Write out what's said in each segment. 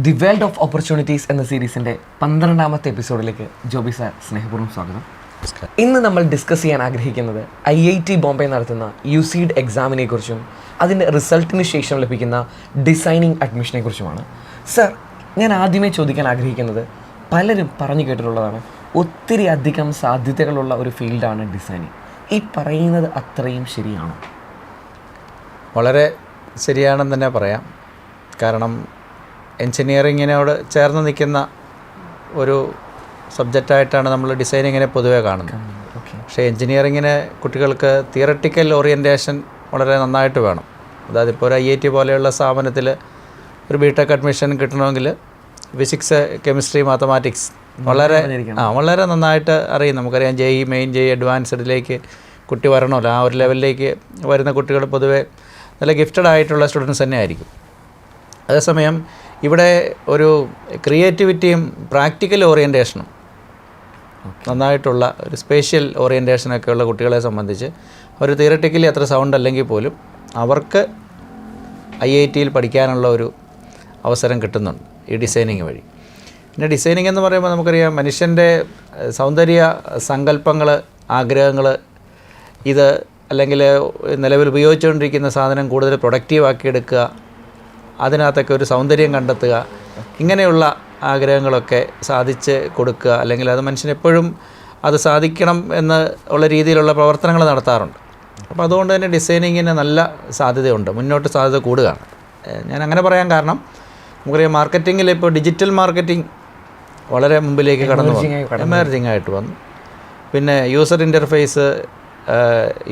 The world of opportunities എന്ന സീരീസിൻ്റെ 12ാമത്തെ എപ്പിസോഡിലേക്ക് Joby sir സ്നേഹപൂർവ്വം സ്വാഗതം. ഇന്ന് നമ്മൾ ഡിസ്കസ് ചെയ്യാൻ ആഗ്രഹിക്കുന്നത് IIT ബോംബെ നടത്തുന്ന UCEED എക്സാമിനെ കുറിച്ചും അതിൻ്റെ റിസൾട്ടിന് ശേഷം ലഭിക്കുന്ന ഡിസൈനിങ് അഡ്മിഷനെ കുറിച്ചുമാണ്. സർ, ഞാൻ ആദ്യമേ ചോദിക്കാൻ ആഗ്രഹിക്കുന്നത്, പലരും പറഞ്ഞു കേട്ടിട്ടുള്ളതാണ്, ഒത്തിരി അധികം സാധ്യതകളുള്ള ഒരു ഫീൽഡാണ് ഡിസൈനിങ്. ഈ പറയുന്നത് അത്രയും ശരിയാണോ? വളരെ ശരിയാണെന്ന് തന്നെ പറയാം. കാരണം എൻജിനീയറിങ്ങിനോട് ചേർന്ന് നിൽക്കുന്ന ഒരു സബ്ജക്റ്റായിട്ടാണ് നമ്മൾ ഡിസൈനിങ്ങിനെ പൊതുവേ കാണുന്നത്. പക്ഷേ എൻജിനീയറിങ്ങിന് കുട്ടികൾക്ക് തിയറട്ടിക്കൽ ഓറിയൻറ്റേഷൻ വളരെ നന്നായിട്ട് വേണം. അതായത് ഇപ്പോൾ ഒരു IIT പോലെയുള്ള സ്ഥാപനത്തിൽ ഒരു BTech അഡ്മിഷൻ കിട്ടണമെങ്കിൽ ഫിസിക്സ്, കെമിസ്ട്രി, മാത്തമാറ്റിക്സ് വളരെ നന്നായിട്ട് അറിയും. നമുക്കറിയാം JEE മെയിൻ, JEE അഡ്വാൻസ്ഡിലേക്ക് കുട്ടി വരണമല്ലോ. ആ ഒരു ലെവലിലേക്ക് വരുന്ന കുട്ടികൾ പൊതുവേ നല്ല ഗിഫ്റ്റഡ് ആയിട്ടുള്ള സ്റ്റുഡൻസ് തന്നെ ആയിരിക്കും. അതേസമയം ഇവിടെ ഒരു ക്രിയേറ്റിവിറ്റിയും പ്രാക്ടിക്കൽ ഓറിയൻറ്റേഷനും നന്നായിട്ടുള്ള ഒരു സ്പേഷ്യൽ ഓറിയൻറ്റേഷനൊക്കെ ഉള്ള കുട്ടികളെ സംബന്ധിച്ച് ഒരു തിയറട്ടിക്കലി അത്ര സൗണ്ട് അല്ലെങ്കിൽ പോലും അവർക്ക് IITയിൽ പഠിക്കാനുള്ള ഒരു അവസരം കിട്ടുന്നുണ്ട് ഈ ഡിസൈനിങ് വഴി. പിന്നെ ഡിസൈനിങ് എന്ന് പറയുമ്പോൾ നമുക്കറിയാം, മനുഷ്യൻ്റെ സൗന്ദര്യ സങ്കല്പങ്ങൾ, ആഗ്രഹങ്ങൾ, ഇത് അല്ലെങ്കിൽ നിലവിൽ ഉപയോഗിച്ചുകൊണ്ടിരിക്കുന്ന സാധനം കൂടുതൽ പ്രൊഡക്റ്റീവാക്കിയെടുക്കുക, അതിനകത്തൊക്കെ ഒരു സൗന്ദര്യം കണ്ടെത്തുക, ഇങ്ങനെയുള്ള ആഗ്രഹങ്ങളൊക്കെ സാധിച്ച് കൊടുക്കുക, അല്ലെങ്കിൽ അത് മനുഷ്യനെപ്പോഴും അത് സാധിക്കണം എന്ന് ഉള്ള രീതിയിലുള്ള പ്രവർത്തനങ്ങൾ നടത്താറുണ്ട്. അപ്പോൾ അതുകൊണ്ട് തന്നെ ഡിസൈനിങ്ങിന് നല്ല സാധ്യതയുണ്ട്, മുന്നോട്ട് സാധ്യത കൂടുകയാണ്. ഞാൻ അങ്ങനെ പറയാൻ കാരണം, നമുക്കറിയാം മാർക്കറ്റിങ്ങിൽ ഇപ്പോൾ ഡിജിറ്റൽ മാർക്കറ്റിംഗ് വളരെ മുമ്പിലേക്ക് കടന്നു വന്നു, എമർജിങ് ആയിട്ട് വന്നു. പിന്നെ യൂസർ ഇൻ്റർഫേസ്,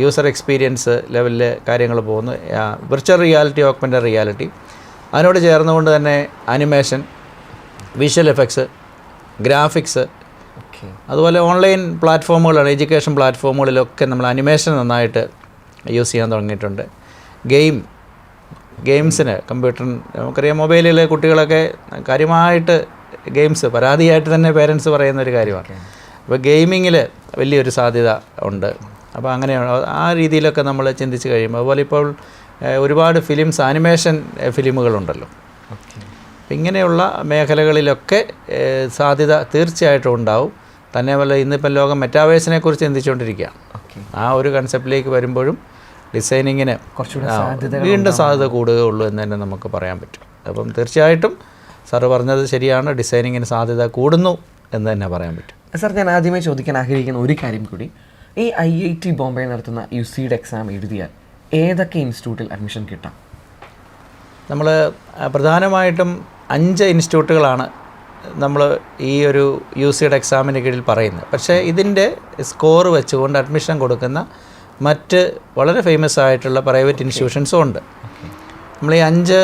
യൂസർ എക്സ്പീരിയൻസ് ലെവലിൽ കാര്യങ്ങൾ പോകുന്നു. വിർച്വൽ റിയാലിറ്റി, ഓഗ്മെൻറ്റഡ് റിയാലിറ്റി, അതിനോട് ചേർന്നുകൊണ്ട് തന്നെ ആനിമേഷൻ, വിഷ്വൽ എഫക്ട്സ്, ഗ്രാഫിക്സ്, അതുപോലെ ഓൺലൈൻ പ്ലാറ്റ്ഫോമുകളാണ്, എഡ്യൂക്കേഷൻ പ്ലാറ്റ്ഫോമുകളിലൊക്കെ നമ്മൾ അനിമേഷൻ നന്നായിട്ട് യൂസ് ചെയ്യാൻ തുടങ്ങിയിട്ടുണ്ട്. ഗെയിംസിന് കമ്പ്യൂട്ടറിന്, നമുക്കറിയാം മൊബൈലിലെ കുട്ടികളൊക്കെ കാര്യമായിട്ട് ഗെയിംസ് പരാതിയായിട്ട് തന്നെ പേരൻസ് പറയുന്ന ഒരു കാര്യമാണ്. അപ്പോൾ ഗെയിമിങ്ങിൽ വലിയൊരു സാധ്യത ഉണ്ട്. അപ്പോൾ അങ്ങനെയാണ്, ആ രീതിയിലൊക്കെ നമ്മൾ ചിന്തിച്ച് കഴിയുമ്പോൾ, അതുപോലെ ഇപ്പോൾ ഒരുപാട് ഫിലിംസ്, ആനിമേഷൻ ഫിലിമുകളുണ്ടല്ലോ. ഇങ്ങനെയുള്ള മേഖലകളിലൊക്കെ സാധ്യത തീർച്ചയായിട്ടും ഉണ്ടാവും. തന്നെ പോലെ ഇന്നിപ്പം ലോകം മെറ്റാവേഴ്സിനെ കുറിച്ച് ചിന്തിച്ചുകൊണ്ടിരിക്കുകയാണ്. ആ ഒരു കൺസെപ്റ്റിലേക്ക് വരുമ്പോഴും ഡിസൈനിങ്ങിന് വീണ്ടും സാധ്യത കൂടുകയുള്ളൂ എന്ന് തന്നെ നമുക്ക് പറയാൻ പറ്റും. അപ്പം തീർച്ചയായിട്ടും സാറ് പറഞ്ഞത് ശരിയാണ്, ഡിസൈനിങ്ങിന് സാധ്യത കൂടുന്നു എന്ന് തന്നെ പറയാൻ പറ്റും. സാർ, ഞാൻ ആദ്യമേ ചോദിക്കാൻ ആഗ്രഹിക്കുന്ന ഒരു കാര്യം കൂടി, ഈ IIT ബോംബെ നടത്തുന്ന UCEED എക്സാം എഴുതിയാൽ ഏതൊക്കെ ഇൻസ്റ്റിറ്റ്യൂട്ടിൽ അഡ്മിഷൻ കിട്ടാം? നമ്മൾ പ്രധാനമായിട്ടും 5 ഇൻസ്റ്റിറ്റ്യൂട്ടുകളാണ് നമ്മൾ ഈ ഒരു UCEED എക്സാമിന് കീഴിൽ പറയുന്നത്. പക്ഷേ ഇതിൻ്റെ സ്കോർ വെച്ചുകൊണ്ട് അഡ്മിഷൻ കൊടുക്കുന്ന മറ്റ് വളരെ ഫേമസ് ആയിട്ടുള്ള പ്രൈവറ്റ് ഇൻസ്റ്റിറ്റ്യൂഷൻസും ഉണ്ട്. നമ്മൾ ഈ 5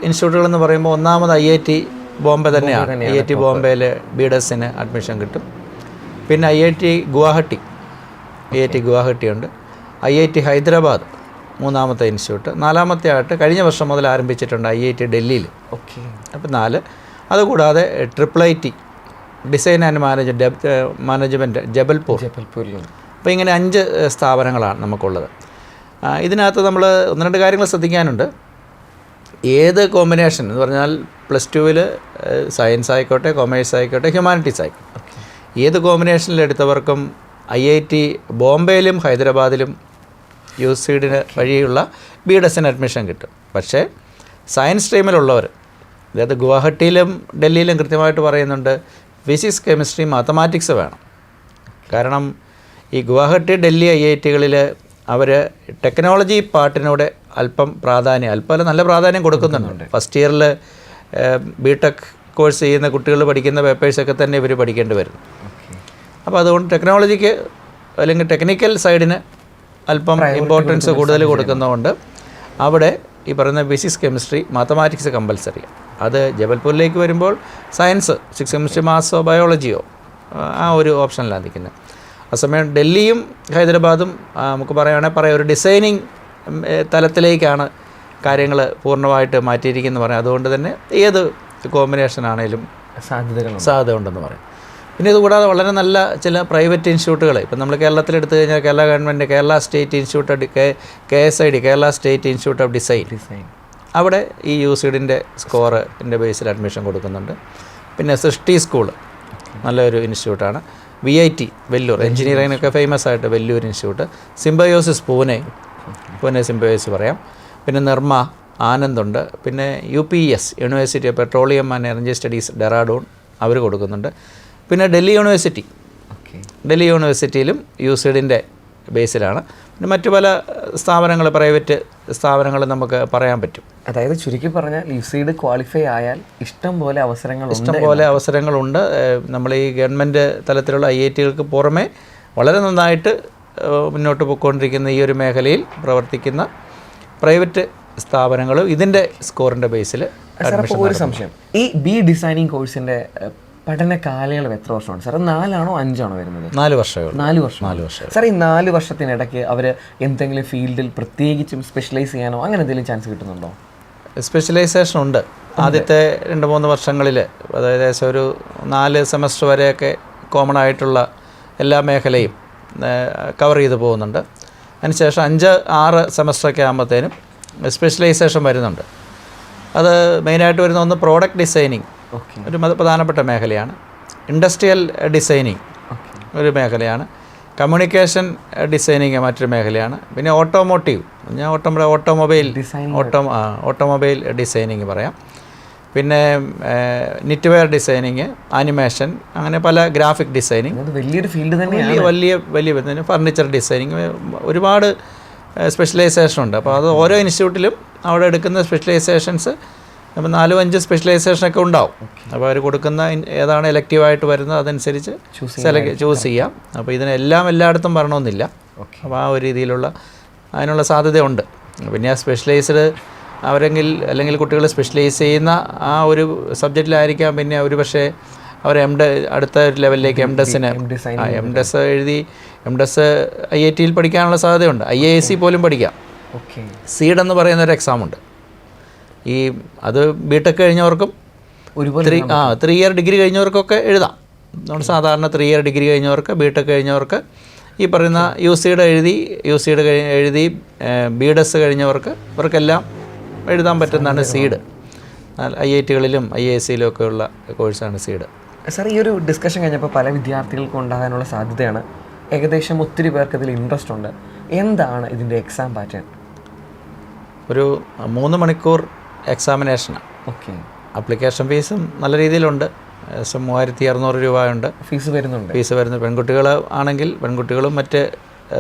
ഇൻസ്റ്റിറ്റ്യൂട്ടുകളെന്ന് പറയുമ്പോൾ, ഒന്നാമത് IIT ബോംബെ തന്നെയാണ്. IIT ബോംബെയിൽ BDSന് അഡ്മിഷൻ കിട്ടും. പിന്നെ IIT ഗുവാഹട്ടി ഉണ്ട്. IIT ഹൈദരാബാദ് മൂന്നാമത്തെ ഇൻസ്റ്റിറ്റ്യൂട്ട്. 4ാമത്തെ ആയിട്ട് കഴിഞ്ഞ വർഷം മുതൽ ആരംഭിച്ചിട്ടുണ്ട് IIT ഡൽഹിയിൽ. അപ്പോൾ 4. അതുകൂടാതെ IIIT ഡിസൈൻ ആൻഡ് മാനേജ്മെൻറ്റ് ജബൽപൂരിൽ. അപ്പോൾ ഇങ്ങനെ 5 സ്ഥാപനങ്ങളാണ് നമുക്കുള്ളത്. ഇതിനകത്ത് നമ്മൾ 1-2 കാര്യങ്ങൾ ശ്രദ്ധിക്കാനുണ്ട്. ഏത് കോമ്പിനേഷൻ എന്ന് പറഞ്ഞാൽ, +2-ൽ സയൻസ് ആയിക്കോട്ടെ, കൊമേഴ്സ് ആയിക്കോട്ടെ, ഹ്യൂമാനിറ്റീസ് ആയിക്കോട്ടെ, ഏത് കോമ്പിനേഷനിലെടുത്തവർക്കും IIT ബോംബെയിലും ഹൈദരാബാദിലും UCEEDന് വഴിയുള്ള BDSന് അഡ്മിഷൻ കിട്ടും. പക്ഷേ സയൻസ് സ്ട്രീമിലുള്ളവർ, അതായത് ഗുവാഹട്ടിയിലും ഡൽഹിയിലും കൃത്യമായിട്ട് പറയുന്നുണ്ട്, ഫിസിക്സ്, കെമിസ്ട്രി, മാത്തമാറ്റിക്സ് വേണം. കാരണം ഈ ഗുവാഹട്ടി, ഡൽഹി IITകളിൽ അവർ ടെക്നോളജി പാർട്ടിനോട് നല്ല പ്രാധാന്യം കൊടുക്കുന്നുണ്ട്. ഫസ്റ്റ് ഇയറിൽ BTech കോഴ്സ് ചെയ്യുന്ന കുട്ടികൾ പഠിക്കുന്ന പേപ്പേഴ്സൊക്കെ തന്നെ ഇവർ പഠിക്കേണ്ടി വരുന്നു. അപ്പോൾ അതുകൊണ്ട് ടെക്നോളജിക്ക് അല്ലെങ്കിൽ ടെക്നിക്കൽ സൈഡിന് അല്പം ഇമ്പോർട്ടൻസ് കൂടുതൽ കൊടുക്കുന്നതുകൊണ്ട് അവിടെ ഈ പറയുന്ന ഫിസിക്സ്, കെമിസ്ട്രി, മാത്തമാറ്റിക്സ് കമ്പൽസറി. അത് ജബൽപൂരിലേക്ക് വരുമ്പോൾ സയൻസ്, ഫിസിക്സ്, കെമിസ്ട്രി, മാത്സോ ബയോളജിയോ ആ ഒരു ഓപ്ഷനിലാണ് നിൽക്കുന്നത്. അതേസമയം ഡൽഹിയും ഹൈദരാബാദും നമുക്ക് പറയുകയാണെങ്കിൽ ഒരു ഡിസൈനിങ് തലത്തിലേക്കാണ് കാര്യങ്ങൾ പൂർണ്ണമായിട്ട് മാറ്റിയിരിക്കുന്നത് പറയാം. അതുകൊണ്ട് തന്നെ ഏത് കോമ്പിനേഷനാണേലും സാധ്യത ഉണ്ടെന്ന് പറയാം. പിന്നെ ഇതുകൂടാതെ വളരെ നല്ല ചില പ്രൈവറ്റ് ഇൻസ്റ്റിറ്റ്യൂട്ടുകൾ, ഇപ്പം നമ്മൾ കേരളത്തിലെടുത്തു കഴിഞ്ഞാൽ Kerala government Kerala state institute, KSID Kerala state institute of design, അവിടെ ഈ യൂസീഡിൻ്റെ സ്കോറിൻ്റെ ബേസിൽ അഡ്മിഷൻ കൊടുക്കുന്നുണ്ട്. പിന്നെ സൃഷ്ടി സ്കൂള് നല്ലൊരു ഇൻസ്റ്റിറ്റ്യൂട്ടാണ്. VIT വെല്ലൂർ എഞ്ചിനീയറിങ്ങിനൊക്കെ ഫേമസ് ആയിട്ട് Vellore institute. Symbiosis Pune Symbiosis പറയാം. പിന്നെ നിർമ്മ ആനന്ദുണ്ട്. പിന്നെ UPS university of petroleum and energy studies Dehradun അവർ കൊടുക്കുന്നുണ്ട്. പിന്നെ ഡൽഹി യൂണിവേഴ്സിറ്റിയിലും യൂസീഡിൻ്റെ ബേസിലാണ്. പിന്നെ മറ്റു പല സ്ഥാപനങ്ങൾ, പ്രൈവറ്റ് സ്ഥാപനങ്ങൾ നമുക്ക് പറയാൻ പറ്റും. അതായത് ചുരുക്കി പറഞ്ഞാൽ യൂസീഡ് ക്വാളിഫൈ ആയാൽ ഇഷ്ടം പോലെ അവസരങ്ങളുണ്ട്. നമ്മൾ ഈ ഗവൺമെൻറ് തലത്തിലുള്ള IITകൾക്ക് പുറമെ വളരെ നന്നായിട്ട് മുന്നോട്ട് പോയിക്കൊണ്ടിരിക്കുന്ന ഈ ഒരു മേഖലയിൽ പ്രവർത്തിക്കുന്ന പ്രൈവറ്റ് സ്ഥാപനങ്ങളും ഇതിൻ്റെ സ്കോറിൻ്റെ ബേസിൽ. ഒരു സംശയം, ഈ ഡിസൈനിങ് കോഴ്സിൻ്റെ പഠന കാലയളവ് എത്ര വർഷമാണ് സാർ? 4 ആണോ 5 ആണോ വരുന്നത്? 4 വർഷം. 4 വർഷം സാർ. ഈ 4 വർഷത്തിനിടയ്ക്ക് അവർ എന്തെങ്കിലും ഫീൽഡിൽ പ്രത്യേകിച്ചും സ്പെഷ്യലൈസ് ചെയ്യാനോ അങ്ങനെ എന്തെങ്കിലും ചാൻസ് കിട്ടുന്നുണ്ടോ? സ്പെഷ്യലൈസേഷൻ ഉണ്ട്. ആദ്യത്തെ 2-3 വർഷങ്ങളിൽ, അതായത് ഏകദേശം ഒരു 4 സെമസ്റ്റർ വരെയൊക്കെ കോമൺ ആയിട്ടുള്ള എല്ലാ മേഖലയും കവർ ചെയ്ത് പോകുന്നുണ്ട്. അതിനുശേഷം 5-6 സെമസ്റ്ററൊക്കെ ആകുമ്പോഴത്തേനും സ്പെഷ്യലൈസേഷൻ വരുന്നുണ്ട്. അത് മെയിനായിട്ട് വരുന്ന ഒന്ന് പ്രോഡക്റ്റ് ഡിസൈനിങ്, ഒരു പ്രധാനപ്പെട്ട മേഖലയാണ്. ഇൻഡസ്ട്രിയൽ ഡിസൈനിങ് ഒരു മേഖലയാണ്. കമ്മ്യൂണിക്കേഷൻ ഡിസൈനിങ് മറ്റൊരു മേഖലയാണ്. പിന്നെ ഓട്ടോമോട്ടീവ്, ഓട്ടോമൊബൈൽ ഡിസൈനിങ് പറയാം. പിന്നെ നിറ്റ്വെയർ ഡിസൈനിങ്, ആനിമേഷൻ, അങ്ങനെ പല ഗ്രാഫിക് ഡിസൈനിങ്, വലിയൊരു ഫീൽഡ് തന്നെ, വലിയ ഫർണിച്ചർ ഡിസൈനിങ്, ഒരുപാട് സ്പെഷ്യലൈസേഷൻ ഉണ്ട്. അപ്പോൾ അത് ഓരോ ഇൻസ്റ്റിറ്റ്യൂട്ടിലും അവിടെ എടുക്കുന്ന സ്പെഷ്യലൈസേഷൻസ് അപ്പോൾ 4-5 സ്പെഷ്യലൈസേഷനൊക്കെ ഉണ്ടാവും. അപ്പോൾ അവർ കൊടുക്കുന്ന ഏതാണ് എലക്റ്റീവായിട്ട് വരുന്നത് അതനുസരിച്ച് ചൂസ് ചെയ്യാം. അപ്പോൾ എല്ലായിടത്തും വരണമെന്നില്ല. അപ്പോൾ ആ ഒരു രീതിയിലുള്ള അതിനുള്ള സാധ്യതയുണ്ട്. പിന്നെ ആ സ്പെഷ്യലൈസ്ഡ് അല്ലെങ്കിൽ കുട്ടികൾ സ്പെഷ്യലൈസ് ചെയ്യുന്ന ആ ഒരു സബ്ജക്റ്റിലായിരിക്കാം പിന്നെ ഒരു പക്ഷേ അവർ അടുത്ത ഒരു ലെവലിലേക്ക് എം ഡെസ് എഴുതി IITയിൽ പഠിക്കാനുള്ള സാധ്യതയുണ്ട്. IISc പോലും പഠിക്കാം. സീഡ് എന്ന് പറയുന്നൊരു എക്സാമുണ്ട്. അത് BTech കഴിഞ്ഞവർക്കും 3 ഇയർ ഡിഗ്രി കഴിഞ്ഞവർക്കൊക്കെ എഴുതാം. നമ്മൾ സാധാരണ 3 ഇയർ ഡിഗ്രി കഴിഞ്ഞവർക്ക്, BTech കഴിഞ്ഞവർക്ക് ഈ പറയുന്ന യൂസീഡ് എഴുതി BDES കഴിഞ്ഞവർക്ക് ഇവർക്കെല്ലാം എഴുതാൻ പറ്റുന്നതാണ് സീഡ്. IITകളിലും IIScയിലും ഒക്കെ ഉള്ള കോഴ്സാണ് സീഡ്. സാർ, ഈ ഒരു ഡിസ്കഷൻ കഴിഞ്ഞപ്പോൾ പല വിദ്യാർത്ഥികൾക്കും ഉണ്ടാകാനുള്ള സാധ്യതയാണ്. ഏകദേശം ഒത്തിരി പേർക്ക് ഇതിൽ ഇൻട്രസ്റ്റ് ഉണ്ട്. എന്താണ് ഇതിൻ്റെ എക്സാം പാറ്റേൺ? ഒരു 3 മണിക്കൂർ എക്സാമിനേഷനാണ്. അപ്ലിക്കേഷൻ ഫീസും നല്ല രീതിയിലുണ്ട്. ഏകദേശം 3600 രൂപയുണ്ട് ഫീസ് വരുന്നത്. പെൺകുട്ടികൾ ആണെങ്കിൽ പെൺകുട്ടികളും മറ്റ്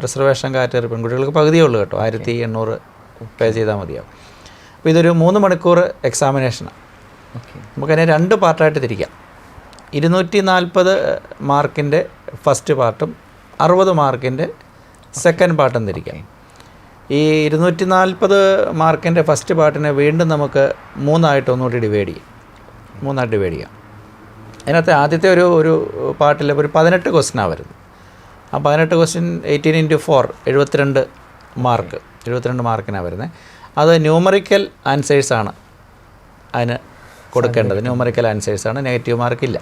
റിസർവേഷൻ കാറ്റഗറി പെൺകുട്ടികൾക്ക് പകുതിയേ ഉള്ളൂ കേട്ടോ, 1800 പേ ചെയ്താൽ മതിയാവും. അപ്പോൾ ഇതൊരു 3 മണിക്കൂർ എക്സാമിനേഷനാണ്. നമുക്കതിനെ 2 പാർട്ടായിട്ട് തിരിക്കാം. 240 മാർക്കിൻ്റെ ഫസ്റ്റ് പാർട്ടും 60 മാർക്കിൻ്റെ സെക്കൻഡ് പാർട്ടും തിരിക്കാം. ഈ 240 മാർക്കിൻ്റെ ഫസ്റ്റ് പാർട്ടിനെ വീണ്ടും നമുക്ക് 3 ഒന്നുകൂടി ഡിവൈഡ് ചെയ്യാം. അതിനകത്ത് ആദ്യത്തെ ഒരു പാർട്ടിൽ ഒരു 18 ക്വസ്റ്റ്യനാണ് വരുന്നത്. ആ 18 ക്വസ്റ്റ്യൻ 18x4 72 മാർക്കിനാണ് വരുന്നത്. അത് ന്യൂമറിക്കൽ ആൻസേഴ്സാണ് അതിന് കൊടുക്കേണ്ടത്. ന്യൂമറിക്കൽ ആൻസേഴ്സാണ്, നെഗറ്റീവ് മാർക്കില്ല.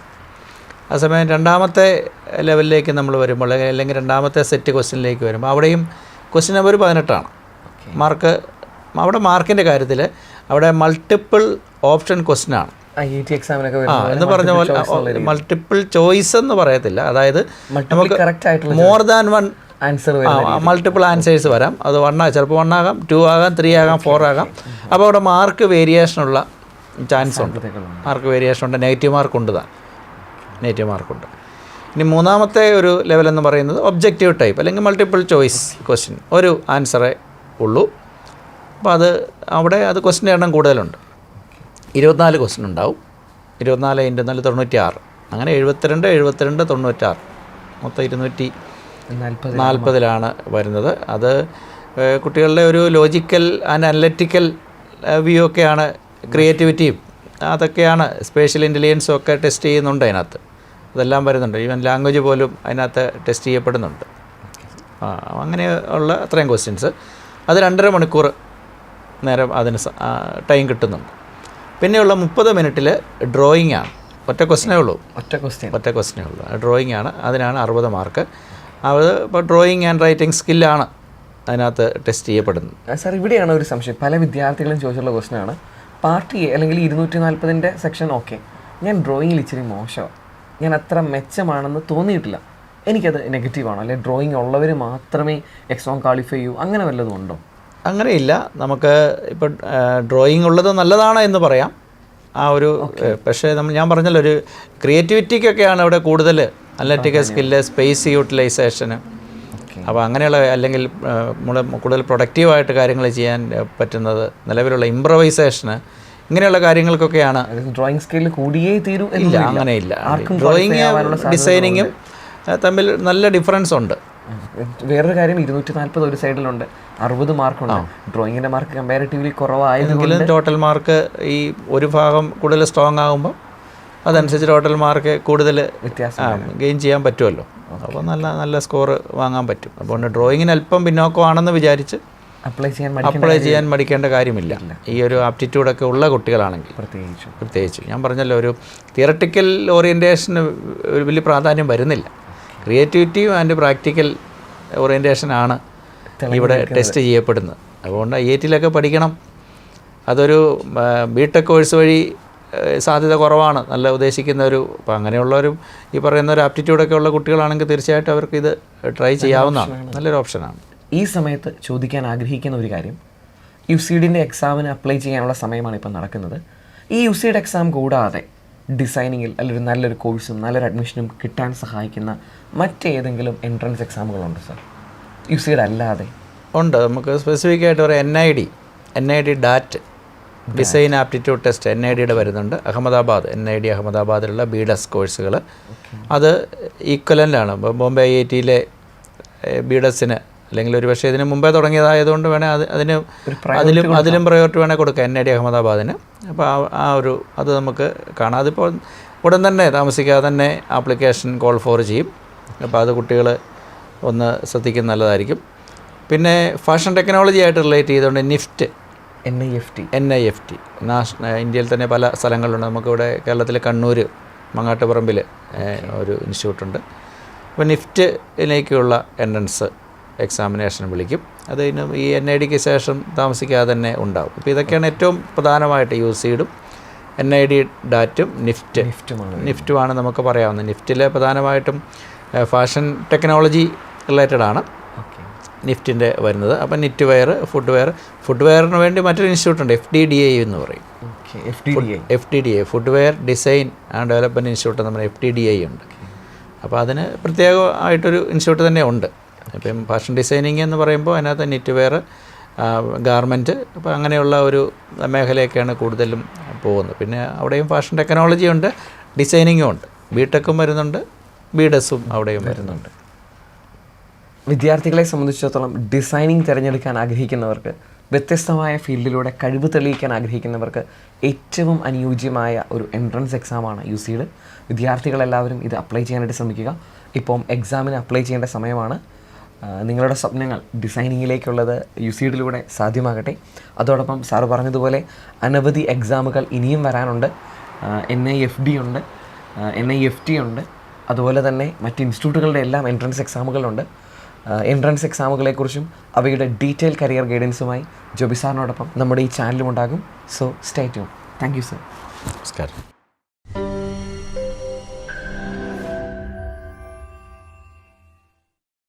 അതേസമയം രണ്ടാമത്തെ ലെവലിലേക്ക് നമ്മൾ വരുമ്പോൾ, അല്ലെങ്കിൽ രണ്ടാമത്തെ സെറ്റ് ക്വസ്റ്റ്യനിലേക്ക് വരുമ്പോൾ അവിടെയും ക്വസ്റ്റ്യൻ നമ്പർ 18 മാർക്ക്. അവിടെ മാർക്കിൻ്റെ കാര്യത്തിൽ അവിടെ മൾട്ടിപ്പിൾ ഓപ്ഷൻ ക്വസ്റ്റ്യനാണ്. എന്ന് പറഞ്ഞ പോലെ മൾട്ടിപ്പിൾ ചോയ്സ് എന്ന് പറയത്തില്ല. അതായത് നമുക്ക് more than 1 answer, multiple answers വരാം. അത് 1 ചിലപ്പോൾ 1 ആകാം, 2 ആകാം, 3 ആകാം, 4 ആകാം. അപ്പോൾ അവിടെ മാർക്ക് വേരിയേഷനുള്ള ചാൻസ് ഉണ്ട്. നെഗറ്റീവ് മാർക്കുണ്ട്. ഇനി മൂന്നാമത്തെ ഒരു ലെവലെന്ന് പറയുന്നത് ഒബ്ജക്റ്റീവ് ടൈപ്പ് അല്ലെങ്കിൽ മൾട്ടിപ്പിൾ ചോയ്സ് ക്വസ്റ്റ്യൻ. ഒരു ആൻസറേ ഉള്ളൂ. അപ്പോൾ അത് ക്വസ്റ്റ്യൻ്റെ എണ്ണം കൂടുതലുണ്ട്. 24 ക്വസ്റ്റ്യൻ ഉണ്ടാവും. 24 × 4 96. അങ്ങനെ 72 96 മൊത്തം 240 വരുന്നത്. അത് കുട്ടികളുടെ ഒരു ലോജിക്കൽ ആൻഡ് അനലറ്റിക്കൽ വ്യൂ ഒക്കെയാണ്, ക്രിയേറ്റിവിറ്റിയും അതൊക്കെയാണ്, സ്പേഷ്യൽ ഇൻ്റലിജൻസും ഒക്കെ ടെസ്റ്റ് ചെയ്യുന്നുണ്ട് അതിനകത്ത്. അതെല്ലാം വരുന്നുണ്ട്. ഈവൻ ലാംഗ്വേജ് പോലും അതിനകത്ത് ടെസ്റ്റ് ചെയ്യപ്പെടുന്നുണ്ട്. അങ്ങനെ ഉള്ള അത്രയും ക്വസ്റ്റ്യൻസ്. അത് 2.5 മണിക്കൂർ നേരം അതിന് ടൈം കിട്ടുന്നുണ്ട്. പിന്നെയുള്ള 30 മിനിറ്റിൽ ഡ്രോയിങ് ആണ്. ഒറ്റ ക്വസ്റ്റ്യനേ ഉള്ളൂ. ഡ്രോയിങ് ആണ്. അതിനാണ് 60 മാർക്ക്. അത് ഇപ്പോൾ ഡ്രോയിങ് ആൻഡ് റൈറ്റിംഗ് സ്കില്ലാണ് അതിനകത്ത് ടെസ്റ്റ് ചെയ്യപ്പെടുന്നത്. സാർ, ഇവിടെയാണ് ഒരു സംശയം. പല വിദ്യാർത്ഥികളും ചോദിച്ചുള്ള ക്വസ്റ്റനാണ്, പാർട്ട് എ അല്ലെങ്കിൽ 240 സെക്ഷൻ ഓക്കെ, ഞാൻ ഡ്രോയിങ്ങിൽ ഇച്ചിരി മോശമാണ്, ഞാൻ അത്ര മെച്ചമാണെന്ന് തോന്നിയിട്ടില്ല, എനിക്കത് നെഗറ്റീവാണോ, അല്ലെങ്കിൽ ഡ്രോയിങ് ഉള്ളവർ മാത്രമേ എക്സാം ക്വാളിഫൈ ചെയ്യൂ, അങ്ങനെ വല്ലതും ഉണ്ടോ? അങ്ങനെയില്ല. നമുക്ക് ഇപ്പോൾ ഡ്രോയിങ് ഉള്ളത് നല്ലതാണ് എന്ന് പറയാം. ആ ഒരു പക്ഷേ ഞാൻ പറഞ്ഞല്ലോ, ഒരു ക്രിയേറ്റിവിറ്റിക്കൊക്കെയാണ് ഇവിടെ കൂടുതൽ, അനലറ്റിക്കൽ സ്കില്ല്, സ്പേസ് യൂട്ടിലൈസേഷന്, അപ്പോൾ അങ്ങനെയുള്ള അല്ലെങ്കിൽ കൂടുതൽ പ്രൊഡക്റ്റീവായിട്ട് കാര്യങ്ങൾ ചെയ്യാൻ പറ്റുന്നത്, നിലവിലുള്ള ഇംപ്രവൈസേഷന്, ഇങ്ങനെയുള്ള കാര്യങ്ങൾക്കൊക്കെയാണ്. ഡ്രോയിങ് സ്കില്ല് കൂടിയേ തീരൂ? ഇല്ല, അങ്ങനെയില്ല. ഡ്രോയിങ് ഡിസൈനിങ്ങും തമ്മിൽ നല്ല ഡിഫറൻസ് ഉണ്ട്. വേറൊരു കാര്യം, 240 ഒരു സൈഡിലുണ്ട്, 60 മാർക്കുണ്ട്. ഡ്രോയിങ്ങിൻ്റെ മാർക്ക് കമ്പാരിറ്റീവ്ലി കുറവായതെങ്കിലും ടോട്ടൽ മാർക്ക് ഈ ഒരു ഭാഗം കൂടുതൽ സ്ട്രോങ് ആകുമ്പോൾ അതനുസരിച്ച് ടോട്ടൽ മാർക്ക് കൂടുതൽ വ്യത്യാസം ഗെയിൻ ചെയ്യാൻ പറ്റുമല്ലോ. അപ്പോൾ നല്ല സ്കോർ വാങ്ങാൻ പറ്റും. അതുകൊണ്ട് ഡ്രോയിങ്ങിന് അല്പം പിന്നോക്കമാണെന്ന് വിചാരിച്ച് അപ്ലൈ ചെയ്യാൻ മടിക്കേണ്ട കാര്യമില്ല. ഈ ഒരു ആപ്റ്റിറ്റ്യൂഡൊക്കെ ഉള്ള കുട്ടികളാണെങ്കിൽ പ്രത്യേകിച്ച് ഞാൻ പറഞ്ഞല്ലോ, ഒരു തിയറട്ടിക്കൽ ഓറിയൻറ്റേഷന് ഒരു വലിയ പ്രാധാന്യം വരുന്നില്ല. ക്രിയേറ്റിവിറ്റി ആൻഡ് പ്രാക്ടിക്കൽ ഓറിയൻറ്റേഷനാണ് ഇവിടെ ടെസ്റ്റ് ചെയ്യപ്പെടുന്നത്. അതുകൊണ്ട് IIT പഠിക്കണം. അതൊരു BTech കോഴ്സ് വഴി സാധ്യത കുറവാണ്, നല്ല ഉദ്ദേശിക്കുന്നവരും. അപ്പോൾ അങ്ങനെയുള്ളവരും ഈ പറയുന്ന ഒരു ആപ്റ്റിറ്റ്യൂഡൊക്കെ ഉള്ള കുട്ടികളാണെങ്കിൽ തീർച്ചയായിട്ടും അവർക്ക് ഇത് ട്രൈ ചെയ്യാവുന്നതാണ്, നല്ലൊരു ഓപ്ഷനാണ്. ഈ സമയത്ത് ചോദിക്കാൻ ആഗ്രഹിക്കുന്ന ഒരു കാര്യം, UCDൻ്റെ എക്സാമിന് അപ്ലൈ ചെയ്യാനുള്ള സമയമാണ് ഇപ്പം നടക്കുന്നത്. ഈ UCD എക്സാം കൂടാതെ ഡിസൈനിങ്ങിൽ അല്ലെങ്കിൽ നല്ലൊരു കോഴ്സും നല്ലൊരു അഡ്മിഷനും കിട്ടാൻ സഹായിക്കുന്ന മറ്റേതെങ്കിലും എൻട്രൻസ് എക്സാമുകളുണ്ടോ സാർ, UCD അല്ലാതെ? ഉണ്ട്. നമുക്ക് സ്പെസിഫിക് ആയിട്ട് പറയാം, NID ഡാറ്റ് ഡിസൈൻ ആപ്റ്റിറ്റ്യൂഡ് ടെസ്റ്റ് NIDയുടെ വരുന്നുണ്ട്. NID അഹമ്മദാബാദിലുള്ള BDES കോഴ്സുകൾ അത് ഈക്വലൻ്റാണ്. ബോംബെ IITയിലെ BDESന് അല്ലെങ്കിൽ ഒരു പക്ഷേ ഇതിന് മുമ്പേ തുടങ്ങിയതായതുകൊണ്ട് വേണേൽ അതിലും പ്രയോറിറ്റി വേണേൽ കൊടുക്കാം NID അഹമ്മദാബാദിന്. അപ്പോൾ അത് നമുക്ക് കാണാം. അതിപ്പോൾ ഉടൻ തന്നെ താമസിക്കാതെ തന്നെ ആപ്ലിക്കേഷൻ കോൾ ഫോർ ചെയ്യും. അപ്പോൾ അത് കുട്ടികൾ ഒന്ന് ശ്രദ്ധിക്കുന്നത് നല്ലതായിരിക്കും. പിന്നെ ഫാഷൻ ടെക്നോളജി ആയിട്ട് റിലേറ്റ് ചെയ്തുകൊണ്ട് NIFT ഇന്ത്യയിൽ തന്നെ പല സ്ഥലങ്ങളിലുണ്ട്. നമുക്കിവിടെ കേരളത്തിൽ കണ്ണൂർ മങ്ങാട്ടുപറമ്പിൽ ഒരു ഇൻസ്റ്റിറ്റ്യൂട്ടുണ്ട്. അപ്പോൾ NIFTയിലേക്കുള്ള എൻട്രൻസ് എക്സാമിനേഷൻ വിളിക്കും. അത് ഈ NIDക്ക് ശേഷം താമസിക്കാതെ തന്നെ ഉണ്ടാവും. അപ്പോൾ ഇതൊക്കെയാണ് ഏറ്റവും പ്രധാനമായിട്ട് UCDും NID ഡാറ്റും നിഫ്റ്റുമാണ് നമുക്ക് പറയാവുന്നത്. നിഫ്റ്റിലെ പ്രധാനമായിട്ടും ഫാഷൻ ടെക്നോളജി റിലേറ്റഡ് ആണ് നിഫ്റ്റിൻ്റെ വരുന്നത്. അപ്പം നിറ്റ് വെയർ, ഫുഡ് വെയറിന് വേണ്ടി മറ്റൊരു ഇൻസ്റ്റിറ്റ്യൂട്ട് ഉണ്ട്, FDDI എന്ന് പറയും. FDDI footwear design and development institute നമ്മുടെ FDDI ഉണ്ട്. അപ്പോൾ അതിന് പ്രത്യേകമായിട്ടൊരു ഇൻസ്റ്റിറ്റ്യൂട്ട് തന്നെ ഉണ്ട്. ഇപ്പം ഫാഷൻ ഡിസൈനിങ് എന്ന് പറയുമ്പോൾ അതിനകത്ത് നിറ്റ് വെയർ, ഗാർമെൻറ്റ്, അപ്പോൾ അങ്ങനെയുള്ള ഒരു മേഖലയൊക്കെയാണ് കൂടുതലും പോകുന്നത്. പിന്നെ അവിടെയും ഫാഷൻ ടെക്നോളജി ഉണ്ട്, ഡിസൈനിങ്ങും ഉണ്ട്, BTechും വരുന്നുണ്ട്, BDESും അവിടെയും വരുന്നുണ്ട്. വിദ്യാർത്ഥികളെ സംബന്ധിച്ചിടത്തോളം ഡിസൈനിങ് തിരഞ്ഞെടുക്കാൻ ആഗ്രഹിക്കുന്നവർക്ക്, വ്യത്യസ്തമായ ഫീൽഡിലൂടെ കഴിവ് തെളിയിക്കാൻ ആഗ്രഹിക്കുന്നവർക്ക് ഏറ്റവും അനുയോജ്യമായ ഒരു എൻട്രൻസ് എക്സാമാണ് UCD. വിദ്യാർത്ഥികളെല്ലാവരും ഇത് അപ്ലൈ ചെയ്യാനായിട്ട് ശ്രമിക്കുക. ഇപ്പം എക്സാമിന് അപ്ലൈ ചെയ്യേണ്ട സമയമാണ്. നിങ്ങളുടെ സ്വപ്നങ്ങൾ ഡിസൈനിങ്ങിലേക്കുള്ളത് UCDയിലൂടെ സാധ്യമാകട്ടെ. അതോടൊപ്പം സാറ് പറഞ്ഞതുപോലെ അനവധി എക്സാമുകൾ ഇനിയും വരാനുണ്ട്. NIFD ഉണ്ട്, NIFT ഉണ്ട്, അതുപോലെ തന്നെ മറ്റ് ഇൻസ്റ്റിറ്റ്യൂട്ടുകളുടെ എല്ലാം എൻട്രൻസ് എക്സാമുകളുണ്ട്. എൻട്രൻസ് എക്സാമുകളെക്കുറിച്ചും അവയുടെ ഡീറ്റെയിൽ കരിയർ ഗൈഡൻസുമായി ജോബി സാറിനോടൊപ്പം നമ്മുടെ ഈ ചാനലും ഉണ്ടാകും. So stay tune. Thank you sir. നമസ്കാരം.